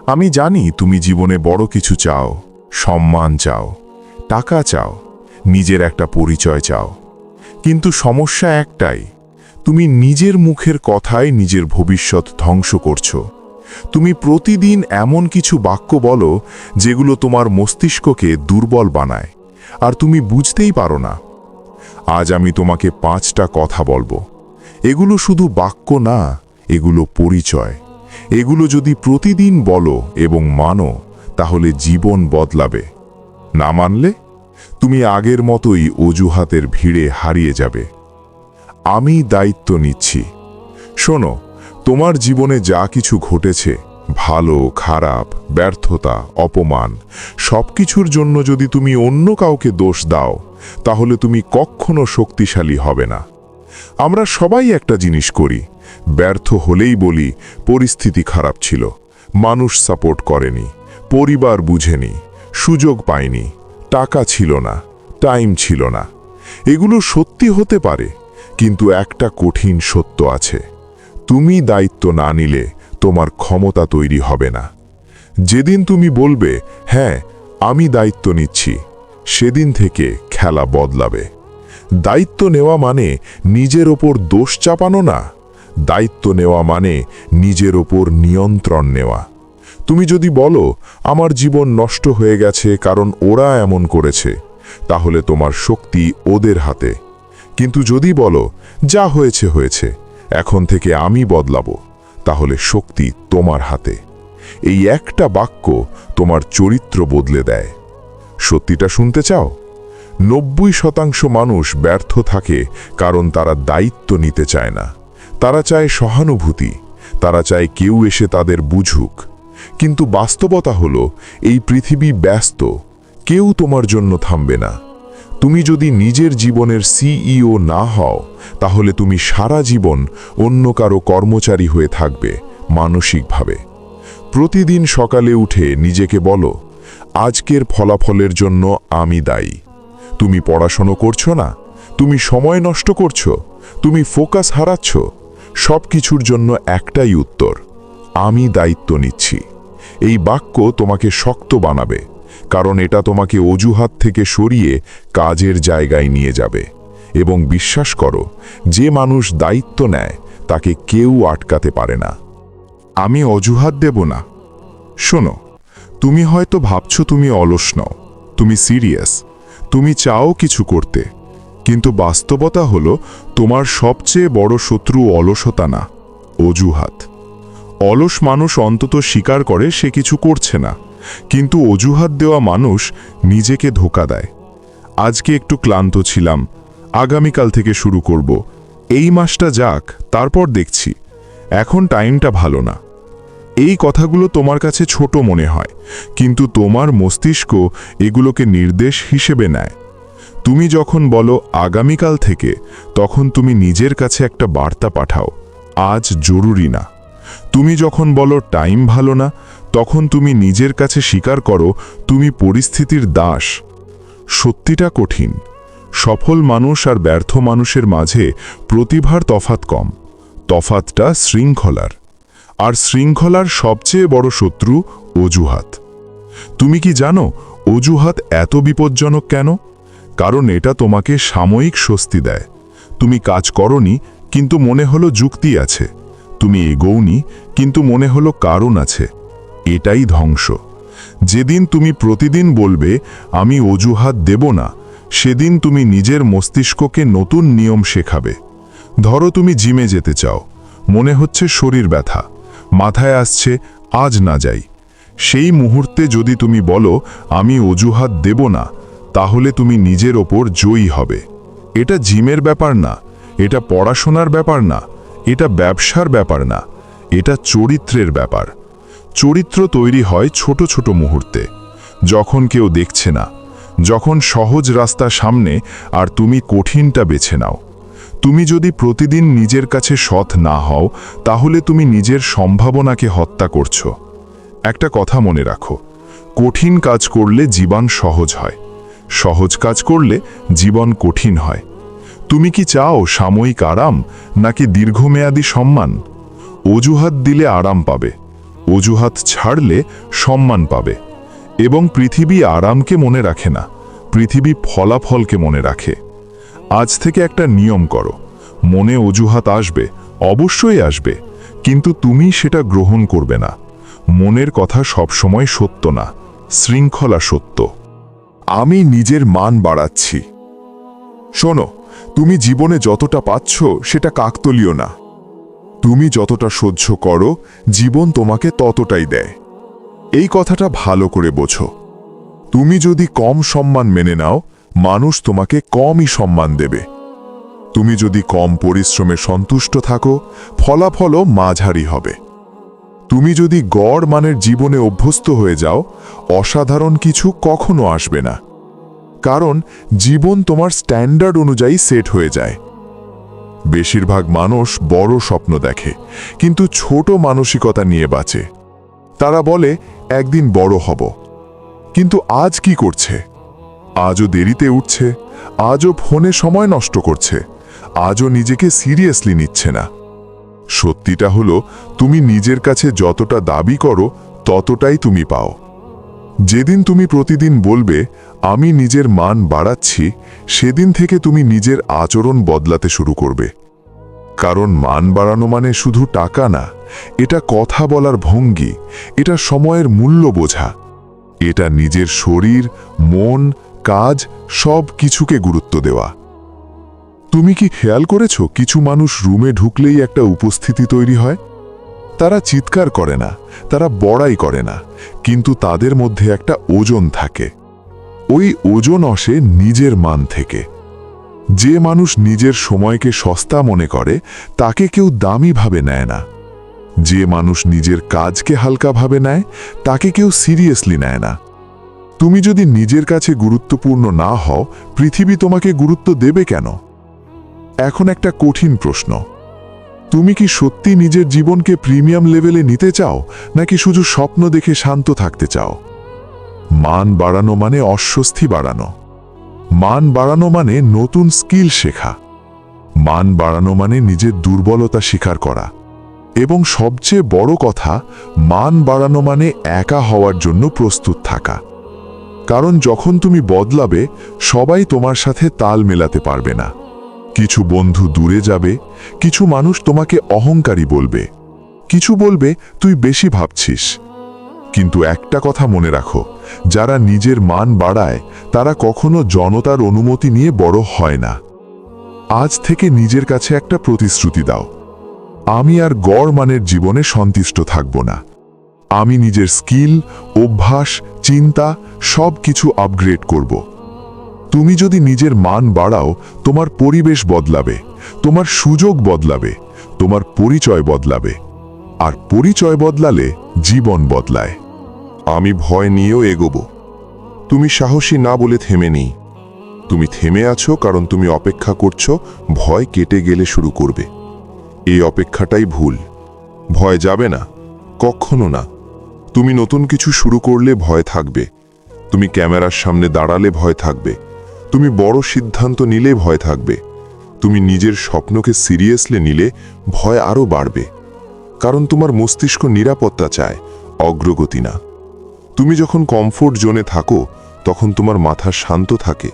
আমি জানি তুমি জীবনে বড় কিছু চাও, সম্মান চাও, টাকা চাও, নিজের একটা পরিচয় চাও। কিন্তু সমস্যা একটাই, তুমি নিজের মুখের কথায় নিজের ভবিষ্যৎ ধ্বংস করছো। তুমি প্রতিদিন এমন কিছু বাক্য বলো যেগুলো তোমার মস্তিষ্ককে দুর্বল বানায়, আর তুমি বুঝতেই পারো না। আজ আমি তোমাকে 5টা কথা বলবো। এগুলো শুধু বাক্য না, এগুলো পরিচয়। এগুলো যদি প্রতিদিন বলো এবং মানো, তাহলে জীবন বদলাবে। না মানলে তুমি আগের মতোই অজুহাতের ভিড়ে হারিয়ে যাবে। আমি দায়িত্ব নিচ্ছি। শোনো, তোমার জীবনে যা কিছু ঘটেছে, ভালো খারাপ, ব্যর্থতা, অপমান, সবকিছুর জন্য যদি তুমি অন্য কাউকে দোষ দাও, তাহলে তুমি কখনো শক্তিশালী হবে না। আমরা সবাই একটা জিনিস করি, ব্যর্থ হলেই বলি পরিস্থিতি খারাপ ছিল, মানুষ সাপোর্ট করেনি, পরিবার বুঝেনি, সুযোগ পায়নি, টাকা ছিল না, টাইম ছিল না। এগুলো সত্যি হতে পারে, কিন্তু একটা কঠিন সত্য আছে, তুমি দায়িত্ব না নিলে তোমার ক্ষমতা তৈরি হবে না। যেদিন তুমি বলবে হ্যাঁ আমি দায়িত্ব নিচ্ছি, সেদিন থেকে খেলা বদলাবে। দায়িত্ব নেওয়া মানে নিজের ওপর দোষ চাপানো না, দায়িত্ব নেওয়া মানে নিজের ওপর নিয়ন্ত্রণ নেওয়া। তুমি যদি বলো আমার জীবন নষ্ট হয়ে গেছে কারণ ওরা এমন করেছে, তাহলে তোমার শক্তি ওদের হাতে। কিন্তু যদি বলো যা হয়েছে হয়েছে, এখন থেকে আমি বদলাবো, তাহলে শক্তি তোমার হাতে। এই একটা বাক্য তোমার চরিত্র বদলে দেয়। সত্যিটা শুনতে চাও? 90% মানুষ ব্যর্থ থাকে কারণ তারা দায়িত্ব নিতে চায় না। তারা চায় সহানুভূতি, তারা চায় কেউ এসে তাদের বুঝুক। কিন্তু বাস্তবতা হলো এই পৃথিবী ব্যস্ত, কেউ তোমার জন্য থামবে না। তুমি যদি নিজের জীবনের সিইও না হও, তাহলে তুমি সারা জীবন অন্য কারো কর্মচারী হয়ে থাকবে মানসিকভাবে। প্রতিদিন সকালে উঠে নিজেকে বলো আজকের ফলাফলের জন্য আমি দায়ী। তুমি পড়াশোনা করছো না, তুমি সময় নষ্ট করছো, তুমি ফোকাস হারাচ্ছ, সব কিছুর জন্য একটাই উত্তর, আমি দায়িত্ব নিচ্ছি। এই বাক্য তোমাকে শক্ত বানাবে, কারণ এটা তোমাকে অজুহাত থেকে সরিয়ে কাজের জায়গায় নিয়ে যাবে। এবং বিশ্বাস করো, যে মানুষ দায়িত্ব নেয় তাকে কেউ আটকাতে পারে না। আমি অজুহাত দেব না। শোনো, তুমি হয়তো ভাবছো তুমি অলস নও, তুমি সিরিয়াস, তুমি চাও কিছু করতে, কিন্তু বাস্তবতা হলো তোমার সবচেয়ে বড় শত্রু অলসতা না, অজুহাত। অলস মানুষ অন্তত স্বীকার করে সে কিছু করছে না, কিন্তু অজুহাত দেওয়া মানুষ নিজেকে ধোঁকা দেয়। আজকে একটু ক্লান্ত ছিলাম, আগামীকাল থেকে শুরু করব, এই মাসটা যাক তারপর দেখছি, এখন টাইমটা ভালো না। এই কথাগুলো তোমার কাছে ছোট মনে হয়, কিন্তু তোমার মস্তিষ্ক এগুলোকে নির্দেশ হিসেবে নেয়। তুমি যখন বলো আগামীকাল থেকে, তখন তুমি নিজের কাছে একটা বার্তা পাঠাও, আজ জরুরি না। তুমি যখন বলো টাইম ভালো না, তখন তুমি নিজের কাছে স্বীকার করো তুমি পরিস্থিতির দাস। সত্যিটা কঠিন। সফল মানুষ আর ব্যর্থ মানুষের মাঝে প্রতিভার তফাৎ কম, তফাৎটা শৃঙ্খলার। আর শৃঙ্খলার সবচেয়ে বড় শত্রু অজুহাত। তুমি কি জানো অজুহাত এত বিপজ্জনক কেন? কারণ এটা তোমাকে সাময়িক স্বস্তি দেয়। তুমি কাজ করনি, কিন্তু মনে হলো যুক্তি আছে। তুমি এগোওনি, কিন্তু মনে হলো কারণ আছে। এটাই ধ্বংস। যেদিন তুমি প্রতিদিন বলবে আমি অজুহাত দেব না, সেদিন তুমি নিজের মস্তিষ্ককে নতুন নিয়ম শেখাবে। ধরো তুমি জিমে যেতে চাও, মনে হচ্ছে শরীর ব্যথা, মাথায় আসছে আজ না যাই। সেই মুহূর্তে যদি তুমি বলো আমি অজুহাত দেব না, তাহলে তুমি নিজের ওপর জয়ী হবে। এটা জিমের ব্যাপার না, এটা পড়াশোনার ব্যাপার না, এটা ব্যবসার ব্যাপার না, এটা চরিত্রের ব্যাপার। চরিত্র তৈরি হয় ছোট ছোট মুহূর্তে, যখন কেউ দেখছে না, যখন সহজ রাস্তা সামনে আর তুমি কঠিনটা বেছে নাও। তুমি যদি প্রতিদিন নিজের কাছে সৎ না হও, তাহলে তুমি নিজের সম্ভাবনাকে হত্যা করছো। একটা কথা মনে রাখো, কঠিন কাজ করলে জীবন সহজ হয়, সহজ কাজ করলে জীবন কঠিন হয়। তুমি কি চাও সাময়িক আরাম নাকি দীর্ঘমেয়াদী সম্মান? অজুহাত দিলে আরাম পাবে, অজুহাত ছাড়লে সম্মান পাবে। এবং পৃথিবী আরামকে মনে রাখে না, পৃথিবী ফলাফলকে মনে রাখে। আজ থেকে একটা নিয়ম করো, মনে অজুহাত আসবে, অবশ্যই আসবে, কিন্তু তুমি সেটা গ্রহণ করবে না। মনের কথা সবসময় সত্য না, শৃঙ্খলা সত্য। আমি নিজের মান বাড়াচ্ছি। শোনো, তুমি জীবনে যতটা পাচ্ছ সেটা কাকতলীয় না। তুমি যতটা সহ্য করো, জীবন তোমাকে ততটাই দেয়। এই কথাটা ভালো করে বোঝো। তুমি যদি কম সম্মান মেনে নাও, মানুষ তোমাকে কমই সম্মান দেবে। তুমি যদি কম পরিশ্রমে সন্তুষ্ট থাকো, ফলাফলও মাঝারি হবে। তুমি যদি গড় মানের জীবনে অভ্যস্ত হয়ে যাও, অসাধারণ কিছু কখনো আসবে না। কারণ জীবন তোমার স্ট্যান্ডার্ড অনুযায়ী সেট হয়ে যায়। বেশিরভাগ মানুষ বড় স্বপ্ন দেখে, কিন্তু ছোট মানসিকতা নিয়ে বাঁচে। তারা বলে একদিন বড় হব, কিন্তু আজ কি করছে? আজও দেরিতে উঠছে, আজও ফোনে সময় নষ্ট করছে, আজও নিজেকে সিরিয়াসলি নিচ্ছে না। সত্যিটা হলো, তুমি নিজের কাছে যতটা দাবি করো ততটাই তুমি পাও। যেদিন তুমি প্রতিদিন বলবে আমি নিজের মান বাড়াচ্ছি, সেদিন থেকে তুমি নিজের আচরণ বদলাতে শুরু করবে। কারণ মান বাড়ানো মানে শুধু টাকা না, এটা কথা বলার ভঙ্গি, এটা সময়ের মূল্য বোঝা, এটা নিজের শরীর, মন, কাজ সব কিছুকে গুরুত্ব দেওয়া। তুমি কি খেয়াল করেছো কিছু মানুষ রুমে ঢুকলেই একটা উপস্থিতি তৈরি হয়? তারা চিৎকার করে না, তারা বড়াই করে না, কিন্তু তাদের মধ্যে একটা ওজন থাকে। ওই ওজন আসে নিজের মান থেকে। যে মানুষ নিজের সময়কে সস্তা মনে করে, তাকে কেউ দামি ভাবে নেয় না। যে মানুষ নিজের কাজকে হালকাভাবে নেয়, তাকে কেউ সিরিয়াসলি নেয় না। তুমি যদি নিজের কাছে গুরুত্বপূর্ণ না হও, পৃথিবী তোমাকে গুরুত্ব দেবে কেন? এখন একটা কঠিন প্রশ্ন। তুমি কি সত্যি নিজের জীবনকে প্রিমিয়াম লেভেলে নিতে চাও, নাকি শুধু স্বপ্ন দেখে শান্ত থাকতে চাও? মান বাড়ানো মানে অস্বস্তি বাড়ানো। মান বাড়ানো মানে নতুন স্কিল শেখা। মান বাড়ানো মানে নিজের দুর্বলতা স্বীকার করা। এবং সবচেয়ে বড় কথা, মান বাড়ানো মানে একা হওয়ার জন্য প্রস্তুত থাকা। কারণ যখন তুমি বদলাবে, সবাই তোমার সাথে তাল মেলাতে পারবে না। কিছু বন্ধু দূরে যাবে, কিছু মানুষ তোমাকে অহংকারী বলবে, কিছু বলবে তুই বেশি ভাবছিস। কিন্তু একটা কথা মনে রাখো, যারা নিজের মান বাড়ায় তারা কখনো জনতার অনুমতি নিয়ে বড় হয় না। আজ থেকে নিজের কাছে একটা প্রতিশ্রুতি দাও, আমি আর গড় মানের জীবনে সন্তুষ্ট থাকব না। আমি নিজের স্কিল, অভ্যাস, চিন্তা সব কিছু আপগ্রেড করব। তুমি যদি নিজের মান বাড়াও, তোমার পরিবেশ বদলাবে, তোমার সুযোগ বদলাবে, তোমার পরিচয় বদলাবে। আর পরিচয় বদলালে জীবন বদলায়। আমি ভয় নিয়েও এগোবো। তুমি সাহসী না বলে থেমে নেই। তুমি থেমে আছো কারণ তুমি অপেক্ষা করছো ভয় কেটে গেলে শুরু করবে। এই অপেক্ষাটাই ভুল। ভয় যাবে না, কখনো না। তুমি নতুন কিছু শুরু করলে ভয় থাকবে, তুমি ক্যামেরার সামনে দাঁড়ালে ভয় থাকবে, তুমি বড় সিদ্ধান্ত নিলে ভয় থাকবে, তুমি নিজের স্বপ্নকে সিরিয়াসলি নিলে ভয় আরও বাড়বে। কারণ তোমার মস্তিষ্ক নিরাপত্তা চায়, অগ্রগতি না। তুমি যখন কমফোর্ট জোনে থাকো তখন তোমার মাথা শান্ত থাকে,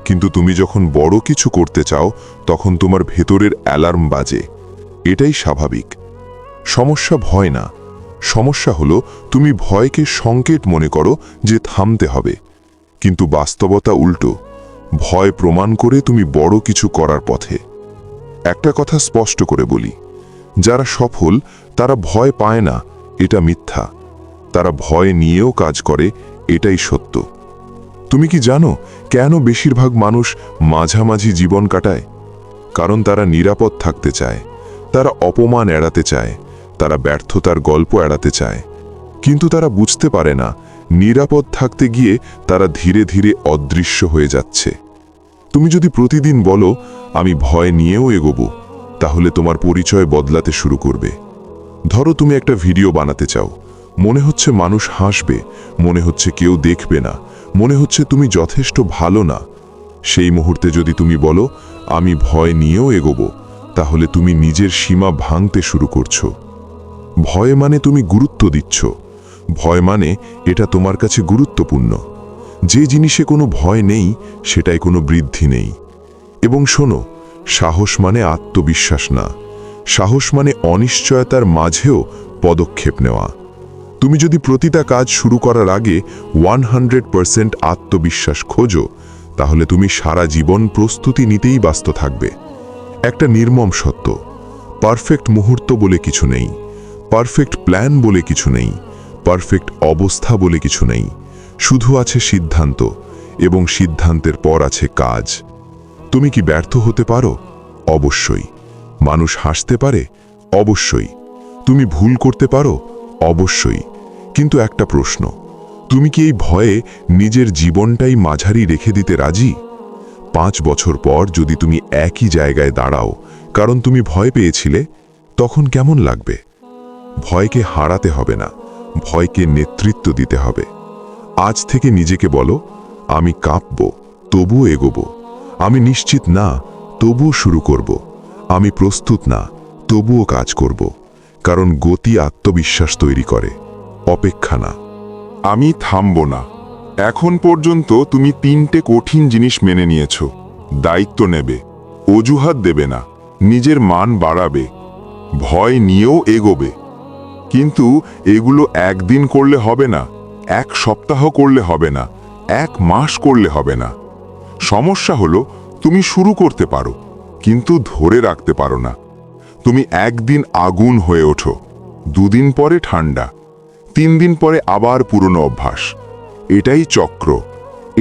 কিন্তু তুমি যখন বড় কিছু করতে চাও তখন তোমার ভেতরের অ্যালার্ম বাজে। এটাই স্বাভাবিক। সমস্যা ভয় না, সমস্যা হলো তুমি ভয়কে সংকেত মনে করো যে থামতে হবে। কিন্তু বাস্তবতা উল্টো, ভয় প্রমাণ করে তুমি বড় কিছু করার পথে। একটা কথা স্পষ্ট করে বলি, যারা সফল তারা ভয় পায় না, এটা মিথ্যা। তারা ভয় নিয়েও কাজ করে, এটাই সত্য। তুমি কি জানো কেন বেশিরভাগ মানুষ মাঝামাঝি জীবন কাটায়? কারণ তারা নিরাপদ থাকতে চায়, তারা অপমান এড়াতে চায়, তারা ব্যর্থতার গল্প এড়াতে চায়। কিন্তু তারা বুঝতে পারে না, নিরাপদ থাকতে গিয়ে তারা ধীরে ধীরে অদৃশ্য হয়ে যাচ্ছে। তুমি যদি প্রতিদিন বলো আমি ভয় নিয়েও এগোবো, তাহলে তোমার পরিচয় বদলাতে শুরু করবে। ধরো তুমি একটা ভিডিও বানাতে চাও, মনে হচ্ছে মানুষ হাসবে, মনে হচ্ছে কেউ দেখবে না, মনে হচ্ছে তুমি যথেষ্ট ভালো না। সেই মুহূর্তে যদি তুমি বলো আমি ভয় নিয়েও এগোবো, তাহলে তুমি নিজের সীমা ভাঙতে শুরু করছো। ভয় মানে তুমি গুরুত্ব দিচ্ছ, ভয় মানে এটা তোমার কাছে গুরুত্বপূর্ণ। যে জিনিসে কোনো ভয় নেই সেটাই কোনো বৃদ্ধি নেই। এবং শোনো, সাহস মানে আত্মবিশ্বাস না, সাহস মানে অনিশ্চয়তার মাঝেও পদক্ষেপ নেওয়া। তুমি যদি প্রতিটা কাজ শুরু করার আগে 100% আত্মবিশ্বাস খোঁজো, তাহলে তুমি সারা জীবন প্রস্তুতি নিতেই ব্যস্ত থাকবে। একটা নির্মম সত্য, পারফেক্ট মুহূর্ত বলে কিছু নেই, পারফেক্ট প্ল্যান বলে কিছু নেই, পারফেক্ট অবস্থা বলে কিছু নেই। শুধু আছে সিদ্ধান্ত, এবং সিদ্ধান্তের পর আছে কাজ। তুমি কি ব্যর্থ হতে পারো? অবশ্যই। মানুষ হাসতে পারে? অবশ্যই। তুমি ভুল করতে পারো? অবশ্যই। কিন্তু একটা প্রশ্ন, তুমি কি এই ভয়ে নিজের জীবনটাই মাঝারি রেখে দিতে রাজি? 5 বছর পর যদি তুমি একই জায়গায় দাঁড়াও কারণ তুমি ভয় পেয়েছিলে, তখন কেমন লাগবে? ভয়কে হারাতে হবে না, ভয়কে নেতৃত্ব দিতে হবে। আজ থেকে নিজেকে বলো, আমি কাঁপব, তবুও এগোবো। আমি নিশ্চিত না, তবুও শুরু করব। আমি প্রস্তুত না, তবুও কাজ করব। কারণ গতি আত্মবিশ্বাস তৈরি করে, অপেক্ষা না। আমি থামব না। এখন পর্যন্ত তুমি 3টে কঠিন জিনিস মেনে নিয়েছো। দায়িত্ব নেবে, অজুহাত দেবে না, নিজের মান বাড়াবে, ভয় নিয়েও এগোবে। কিন্তু এগুলো একদিন করলে হবে না, 1 সপ্তাহ করলে হবে না, 1 মাস করলে হবে না। সমস্যা হলো তুমি শুরু করতে পারো, কিন্তু ধরে রাখতে পারো না। তুমি একদিন আগুন হয়ে ওঠো, 2 দিন পরে ঠান্ডা, 3 দিন পরে আবার পুরনো অভ্যাস। এটাই চক্র,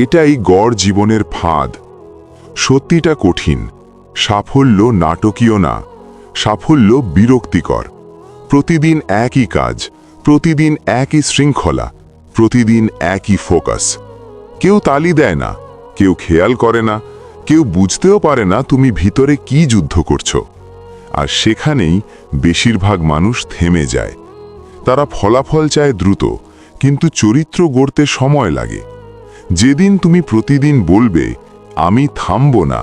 এটাই গড় জীবনের ফাঁদ। সত্যিটা কঠিন, সাফল্য নাটকীয় না, সাফল্য বিরক্তিকর। প্রতিদিন একই কাজ, প্রতিদিন একই শৃঙ্খলা, প্রতিদিন একই ফোকাস। কেউ তালি দেয় না, কেউ খেয়াল করে না, কেউ বুঝতেও পারে না তুমি ভিতরে কি যুদ্ধ করছো। আর সেখানেই বেশিরভাগ মানুষ থেমে যায়। তারা ফলাফল চায় দ্রুত, কিন্তু চরিত্র গড়তে সময় লাগে। যেদিন তুমি প্রতিদিন বলবে আমি থামব না,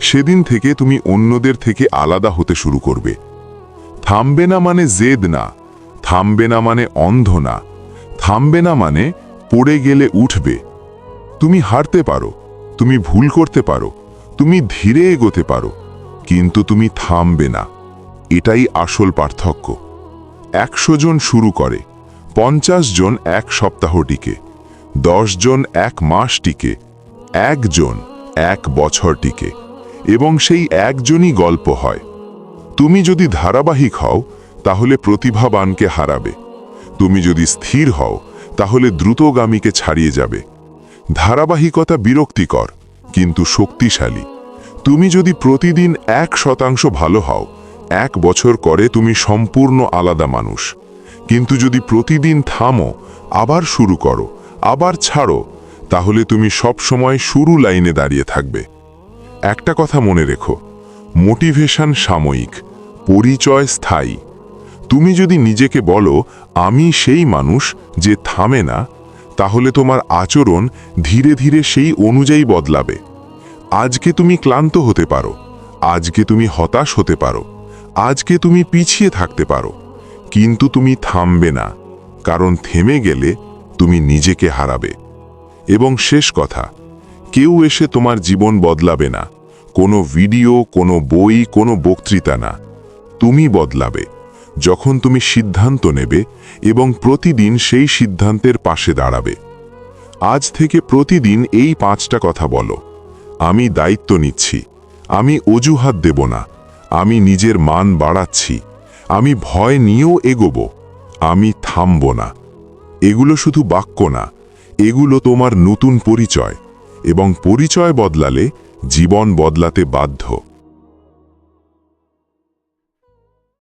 সেদিন থেকে তুমি অন্যদের থেকে আলাদা হতে শুরু করবে। থামবে না মানে জেদ না, থামবে না মানে অন্ধ না, থামবে না মানে পড়ে গেলে উঠবে। তুমি হারতে পারো, তুমি ভুল করতে পারো, তুমি ধীরে এগোতে পারো, কিন্তু তুমি থামবে না। এটাই আসল পার্থক্য। 100 জন শুরু করে, 50 জন 1 সপ্তাহ টিকে, 10 জন 1 মাস টিকে, 1 জন 1 বছর টিকে, এবং সেই একজনই গল্প হয়। তুমি যদি ধারাবাহিক হও, তাহলে প্রতিভাবানকে হারাবে। তুমি যদি স্থির হও, তাহলে দ্রুতগামীকে ছাড়িয়ে যাবে। ধারাবাহিকতা বিরক্তিকর, কিন্তু শক্তিশালী। তুমি যদি প্রতিদিন 1% ভালো হও, 1 বছর করে তুমি সম্পূর্ণ আলাদা মানুষ। কিন্তু যদি প্রতিদিন থামো, আবার শুরু করো, আবার ছাড়ো, তাহলে তুমি সব সময় শুরু লাইনে দাঁড়িয়ে থাকবে। একটা কথা মনে রেখো, মোটিভেশন সাময়িক, পরিচয় স্থায়ী। তুমি যদি নিজেকে বলো আমি সেই মানুষ যে থামে না, তাহলে তোমার আচরণ ধীরে ধীরে সেই অনুযায়ী বদলাবে। আজকে তুমি ক্লান্ত হতে পারো, আজকে তুমি হতাশ হতে পারো, আজকে তুমি পিছিয়ে থাকতে পারো, কিন্তু তুমি থামবে না, কারণ থেমে গেলে তুমি নিজেকে হারাবে। এবং শেষ কথা, কেউ এসে তোমার জীবন বদলাবে না। কোনো ভিডিও, কোনো বই, কোনো বক্তৃতা না। তুমি বদলাবে যখন তুমি সিদ্ধান্ত নেবে এবং প্রতিদিন সেই সিদ্ধান্তের পাশে দাঁড়াবে। আজ থেকে প্রতিদিন এই 5টা কথা বলো। আমি দায়িত্ব নিচ্ছি, আমি অজুহাত দেব না, আমি নিজের মান বাড়াচ্ছি, আমি ভয় নিয়েও এগোবো, আমি থামব না। এগুলো শুধু বাক্য না, এগুলো তোমার নতুন পরিচয়, এবং পরিচয় বদলালে জীবন বদলাতে বাধ্য।